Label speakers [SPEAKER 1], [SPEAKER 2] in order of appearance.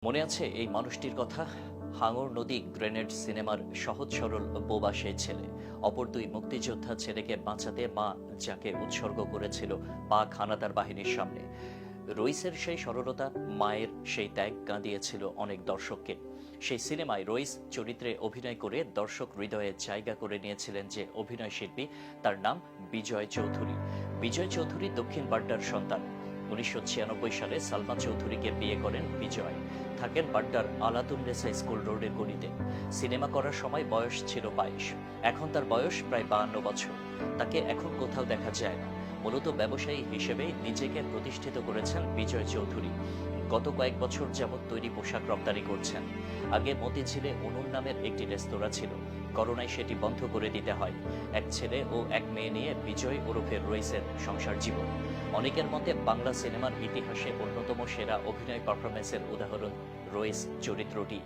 [SPEAKER 1] মনে আছে এই মানুষটির কথা? হাঙর নদী গ্রেনেড সিনেমার সহজ সরল বোবা সেই ছেলে, অপর দুই মুক্তিযোদ্ধা ছেলেকে বাঁচাতে মা যাকে উৎসর্গ করেছিল পাক হানাদার বাহিনীর সামনে। রইসের সেই সরলতা, মায়ের সেই ত্যাগ কাঁদিয়েছিল অনেক দর্শককে। সেই সিনেমায় রইস চরিত্রে অভিনয় করে দর্শক হৃদয়ে জায়গা করে নিয়েছিলেন যে অভিনয় শিল্পী, তার নাম বিজয় চৌধুরী। বিজয় চৌধুরী দক্ষিণ বাড্ডার সন্তান। 1996 সালে সালমা চৌধুরীকে বিয়ে করেন বিজয়। থাকেন বাড্ডার আলাতুন্নেসা স্কুল রোডের গলিতে। সিনেমা করার সময় বয়স ছিল 22। এখন তার বয়স প্রায় 52 বছর। তাকে এখন কোথাও দেখা যায় না। মূলত ব্যবসায়ী হিসেবেই নিজেকে প্রতিষ্ঠিত করেছেন বিজয় চৌধুরী। গত কয়েক বছর যাবৎ তৈরি পোশাক রপ্তানি করছেন। আগে মতিঝিলে অনুন নামের একটি রেস্তোরাঁ ছিল, করোনায় সেটি বন্ধ করে দিতে হয়। এক ছেলে ও এক মেয়ে নিয়ে বিজয় ওরফে রইসের সংসার জীবন। অনেকের মতে বাংলা সিনেমার ইতিহাসে অন্যতম সেরা অভিনয় পারফরমেন্সের উদাহরণ রইস চরিত্রটি।